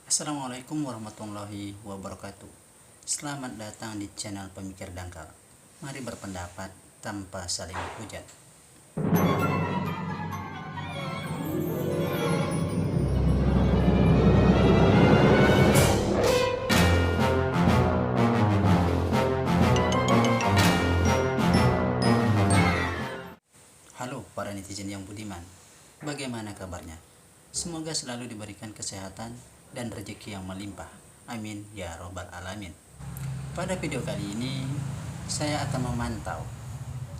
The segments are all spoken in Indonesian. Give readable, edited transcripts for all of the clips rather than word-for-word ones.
Assalamualaikum warahmatullahi wabarakatuh. Selamat datang di channel Pemikir Dangkal. Mari berpendapat tanpa saling hujat. Halo para netizen yang budiman, bagaimana kabarnya? Semoga selalu diberikan kesehatan dan rezeki yang melimpah. Amin ya robbal alamin. Pada video kali ini, saya akan memantau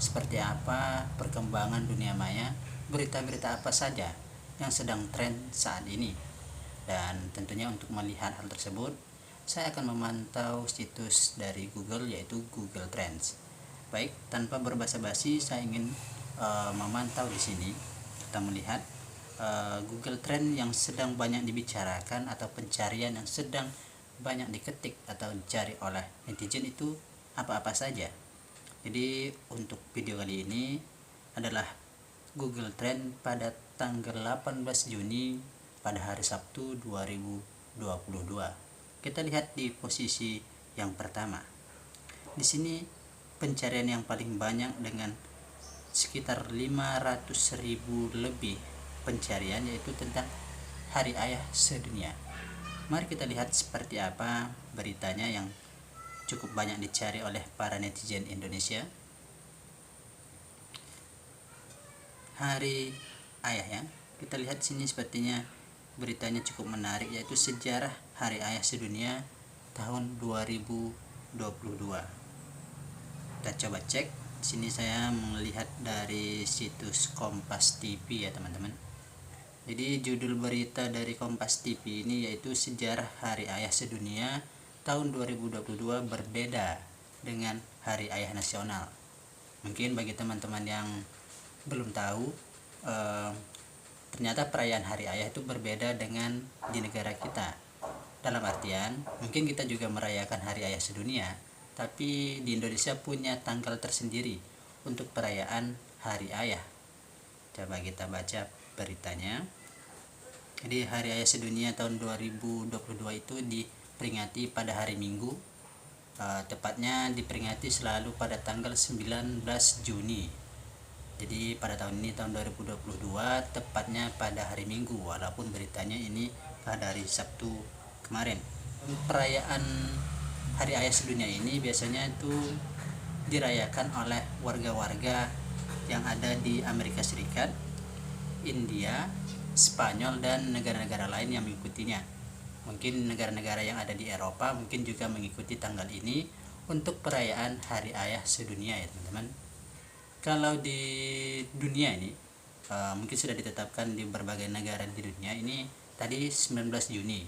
seperti apa perkembangan dunia maya, berita-berita apa saja yang sedang tren saat ini. Dan tentunya untuk melihat hal tersebut, saya akan memantau situs dari Google, yaitu Google Trends. Baik, tanpa berbasa-basi, saya ingin memantau di sini. Kita melihat Google Trend yang sedang banyak dibicarakan atau pencarian yang sedang banyak diketik atau dicari oleh netizen itu apa-apa saja. Jadi untuk video kali ini adalah Google Trend pada tanggal 18 Juni pada hari Sabtu 2022. Kita lihat di posisi yang pertama. Di sini pencarian yang paling banyak dengan sekitar 500.000 lebih pencarian, yaitu tentang Hari Ayah Sedunia. Mari kita lihat seperti apa beritanya yang cukup banyak dicari oleh para netizen Indonesia. Hari Ayah, ya. Kita lihat sini sepertinya beritanya cukup menarik, yaitu sejarah Hari Ayah Sedunia tahun 2022. Kita coba cek. Sini saya melihat dari situs Kompas TV, ya teman-teman. Jadi judul berita dari Kompas TV ini yaitu sejarah Hari Ayah Sedunia tahun 2022 berbeda dengan Hari Ayah Nasional. Mungkin bagi teman-teman yang belum tahu, ternyata perayaan Hari Ayah itu berbeda dengan di negara kita. Dalam artian, mungkin kita juga merayakan Hari Ayah Sedunia, tapi di Indonesia punya tanggal tersendiri untuk perayaan Hari Ayah. Coba kita baca beritanya. Jadi Hari Ayah Sedunia tahun 2022 itu diperingati pada hari Minggu, tepatnya diperingati selalu pada tanggal 19 Juni. Jadi pada tahun ini, tahun 2022, tepatnya pada hari Minggu, walaupun beritanya ini pada hari Sabtu kemarin. Perayaan Hari Ayah Sedunia ini biasanya itu dirayakan oleh warga-warga yang ada di Amerika Serikat, India, Spanyol, dan negara-negara lain yang mengikutinya. Mungkin negara-negara yang ada di Eropa mungkin juga mengikuti tanggal ini untuk perayaan Hari Ayah Sedunia, ya teman-teman. Kalau di dunia ini mungkin sudah ditetapkan di berbagai negara di dunia ini tadi 19 Juni.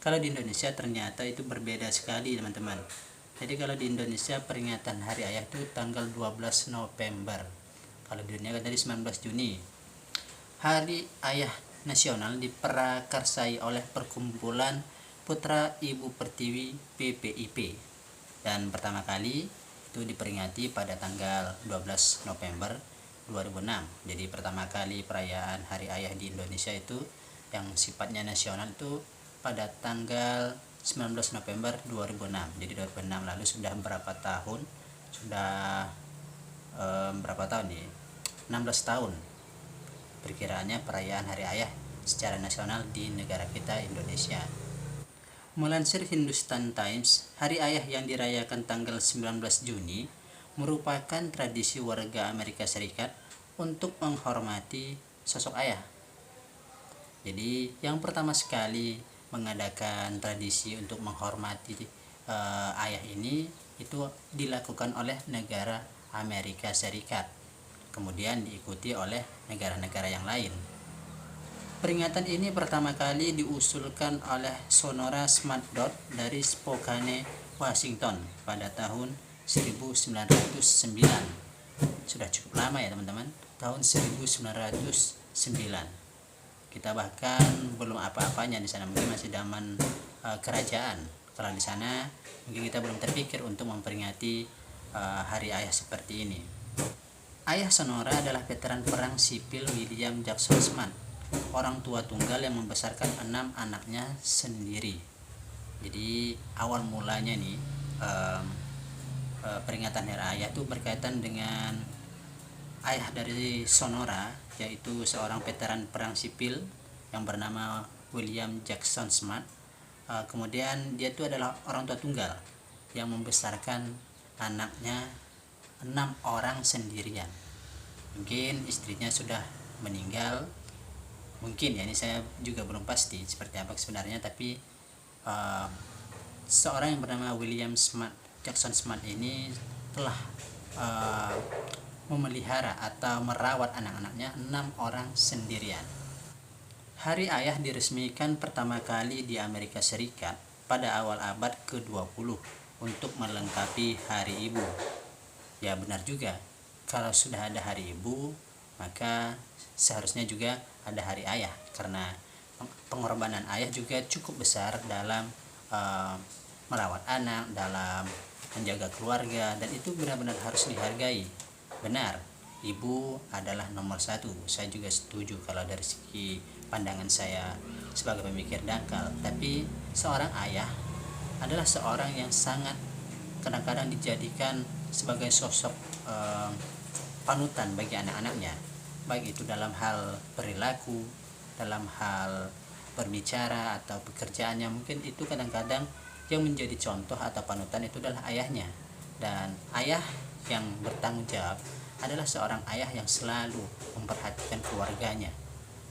Kalau di Indonesia ternyata itu berbeda sekali, teman-teman. Jadi kalau di Indonesia peringatan Hari Ayah itu tanggal 12 November. Kalau di dunia kan tadi 19 Juni. Hari Ayah Nasional diprakarsai oleh Perkumpulan Putra Ibu Pertiwi PPIP. Dan pertama kali itu diperingati pada tanggal 12 November 2006. Jadi pertama kali perayaan Hari Ayah di Indonesia itu yang sifatnya nasional itu pada tanggal 19 November 2006. Jadi 2006 lalu sudah berapa tahun? Sudah berapa tahun nih? 16 tahun perkiraannya perayaan Hari Ayah secara nasional di negara kita Indonesia. Melansir Hindustan Times, Hari Ayah yang dirayakan tanggal 19 Juni merupakan tradisi warga Amerika Serikat untuk menghormati sosok ayah. Jadi yang pertama sekali mengadakan tradisi untuk menghormati ayah ini itu dilakukan oleh negara Amerika Serikat, kemudian diikuti oleh negara-negara yang lain. Peringatan ini pertama kali diusulkan oleh Sonora Smart Dot dari Spokane, Washington pada tahun 1909. Sudah cukup lama ya teman-teman, tahun 1909. Kita bahkan belum apa-apanya di sana, mungkin masih zaman kerajaan. Kalau di sana mungkin kita belum terpikir untuk memperingati Hari Ayah seperti ini. Ayah Sonora adalah veteran perang sipil William Jackson Smart. orang tua tunggal yang membesarkan 6 anaknya sendiri. Jadi awal mulanya nih peringatan Hari Ayah itu berkaitan dengan ayah dari Sonora, yaitu seorang veteran perang sipil yang bernama William Jackson Smart. Kemudian dia itu adalah orang tua tunggal yang membesarkan anaknya 6 orang sendirian. Mungkin istrinya sudah meninggal, mungkin ya, ini saya juga belum pasti seperti apa sebenarnya, tapi seorang yang bernama William Jackson Smart ini telah memelihara atau merawat anak-anaknya 6 orang sendirian. Hari Ayah diresmikan pertama kali di Amerika Serikat pada awal abad ke-20 untuk melengkapi Hari Ibu. Ya benar juga, kalau sudah ada Hari Ibu, maka seharusnya juga ada Hari Ayah, karena pengorbanan ayah juga cukup besar dalam merawat anak, dalam menjaga keluarga, dan itu benar-benar harus dihargai. Benar, ibu adalah nomor 1. Saya juga setuju kalau dari segi pandangan saya sebagai pemikir dangkal. Tapi seorang ayah adalah seorang yang sangat kadang-kadang dijadikan sebagai sosok panutan bagi anak-anaknya, baik itu dalam hal perilaku, dalam hal berbicara atau pekerjaannya. Mungkin itu kadang-kadang yang menjadi contoh atau panutan itu adalah ayahnya. Dan ayah yang bertanggung jawab adalah seorang ayah yang selalu memperhatikan keluarganya,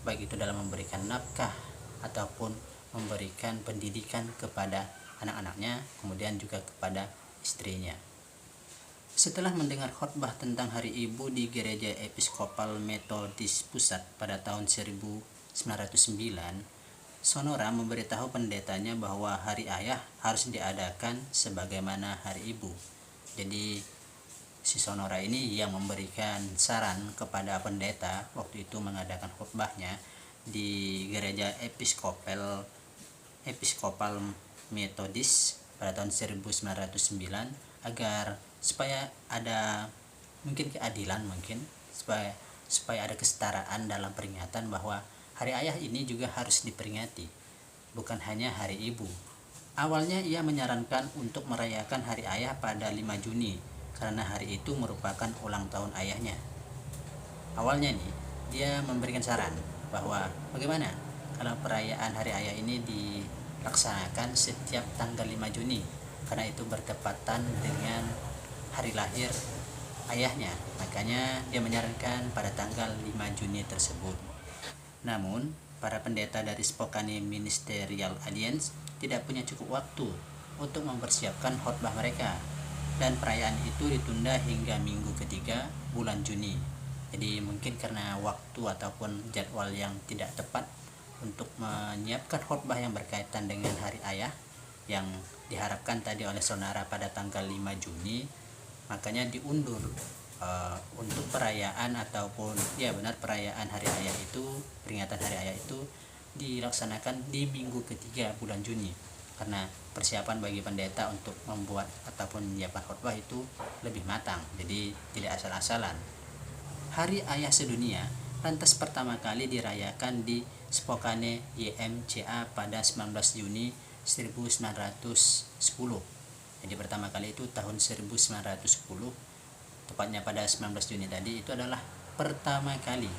baik itu dalam memberikan nafkah ataupun memberikan pendidikan kepada anak-anaknya, kemudian juga kepada istrinya. Setelah mendengar khotbah tentang Hari Ibu di Gereja Episkopal Metodis Pusat pada tahun 1909, Sonora memberitahu pendetanya bahwa Hari Ayah harus diadakan sebagaimana Hari Ibu. Jadi si Sonora ini yang memberikan saran kepada pendeta waktu itu mengadakan khotbahnya di Gereja Episkopal Metodis pada tahun 1909, agar supaya ada mungkin keadilan, mungkin supaya ada kesetaraan dalam peringatan bahwa Hari Ayah ini juga harus diperingati, bukan hanya Hari Ibu. Awalnya ia menyarankan untuk merayakan Hari Ayah pada 5 Juni karena hari itu merupakan ulang tahun ayahnya. Awalnya nih dia memberikan saran bahwa bagaimana kalau perayaan Hari Ayah ini dilaksanakan setiap tanggal 5 Juni, karena itu bertepatan dengan hari lahir ayahnya. Makanya dia menyarankan pada tanggal 5 Juni tersebut. Namun para pendeta dari Spokane Ministerial Alliance tidak punya cukup waktu untuk mempersiapkan khotbah mereka, dan perayaan itu ditunda hingga minggu ketiga bulan Juni. Jadi mungkin karena waktu ataupun jadwal yang tidak tepat untuk menyiapkan khotbah yang berkaitan dengan Hari Ayah yang diharapkan tadi oleh Sonara pada tanggal 5 Juni, makanya diundur untuk perayaan ataupun ya benar perayaan Hari Ayah itu, peringatan Hari Ayah itu dilaksanakan di minggu ketiga bulan Juni, karena persiapan bagi pendeta untuk membuat ataupun menyiapkan khotbah itu lebih matang, jadi tidak asal-asalan. Hari Ayah Sedunia lantas pertama kali dirayakan di Spokane YMCA pada 19 Juni 1910. Jadi pertama kali itu tahun 1910, tepatnya pada 19 Juni tadi, itu adalah pertama kali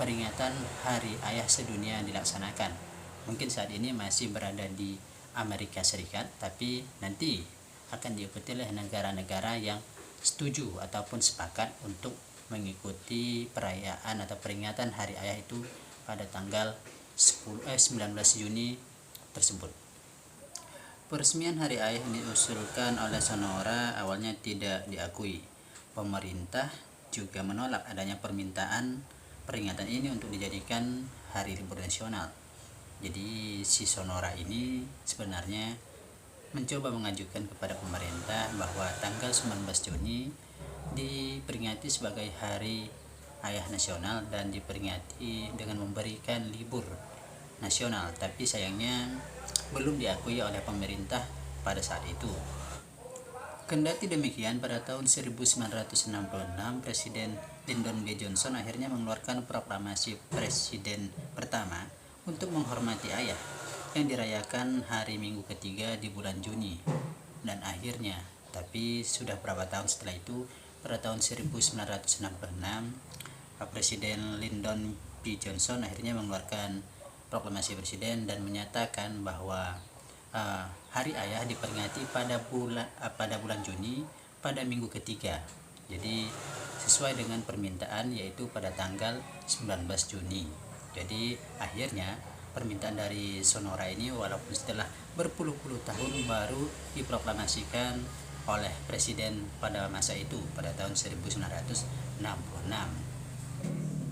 peringatan Hari Ayah Sedunia dilaksanakan. Mungkin saat ini masih berada di Amerika Serikat, tapi nanti akan diikuti oleh negara-negara yang setuju ataupun sepakat untuk mengikuti perayaan atau peringatan Hari Ayah itu pada tanggal 19 Juni tersebut. Peresmian Hari Ayah diusulkan oleh Sonora awalnya tidak diakui. Pemerintah juga menolak adanya permintaan peringatan ini untuk dijadikan hari libur nasional. Jadi si Sonora ini sebenarnya mencoba mengajukan kepada pemerintah bahwa tanggal 19 Juni diperingati sebagai Hari Ayah Nasional dan diperingati dengan memberikan libur nasional, tapi sayangnya belum diakui oleh pemerintah pada saat itu. Kendati demikian, pada tahun 1966 Presiden Lyndon B. Johnson akhirnya mengeluarkan proklamasi presiden pertama untuk menghormati ayah yang dirayakan hari Minggu ketiga di bulan Juni. Dan akhirnya, tapi sudah berapa tahun setelah itu, pada tahun 1966, Presiden Lyndon B. Johnson akhirnya mengeluarkan proklamasi presiden dan menyatakan bahwa Hari Ayah diperingati pada bulan Juni pada minggu ketiga. Jadi sesuai dengan permintaan, yaitu pada tanggal 19 Juni. Jadi akhirnya permintaan dari Sonora ini walaupun setelah berpuluh-puluh tahun baru diproklamasikan oleh presiden pada masa itu pada tahun 1966.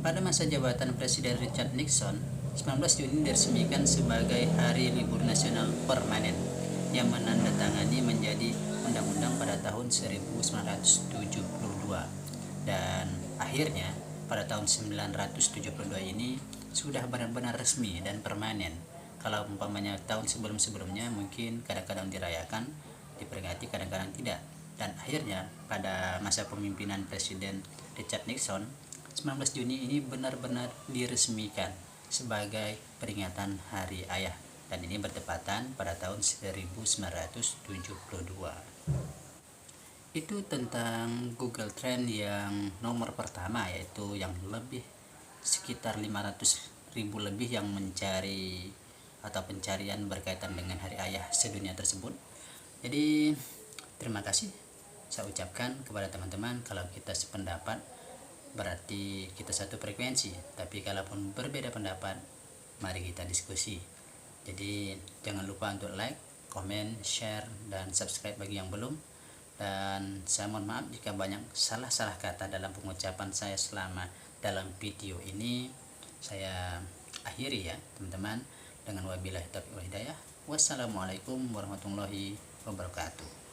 Pada masa jabatan Presiden Richard Nixon, 19 Juni diresmikan sebagai Hari Libur Nasional Permanen yang menandatangani menjadi undang-undang pada tahun 1972. Dan akhirnya pada tahun 1972 ini sudah benar-benar resmi dan permanen. Kalau umpamanya tahun sebelum-sebelumnya mungkin kadang-kadang dirayakan, diperingati, kadang-kadang tidak. Dan akhirnya pada masa kepemimpinan Presiden Richard Nixon, 19 Juni ini benar-benar diresmikan sebagai peringatan Hari Ayah, dan ini bertepatan pada tahun 1972. Itu tentang Google Trend yang nomor pertama, yaitu yang lebih sekitar 500.000 lebih yang mencari atau pencarian berkaitan dengan Hari Ayah sedunia tersebut. Jadi terima kasih saya ucapkan kepada teman-teman. Kalau kita sependapat berarti kita satu frekuensi, tapi kalaupun berbeda pendapat, mari kita diskusi. Jadi jangan lupa untuk like, komen, share, dan subscribe bagi yang belum. Dan saya mohon maaf jika banyak salah-salah kata dalam pengucapan saya selama dalam video ini. Saya akhiri ya teman-teman dengan wabillahi taufiq wal hidayah. Wassalamualaikum warahmatullahi wabarakatuh.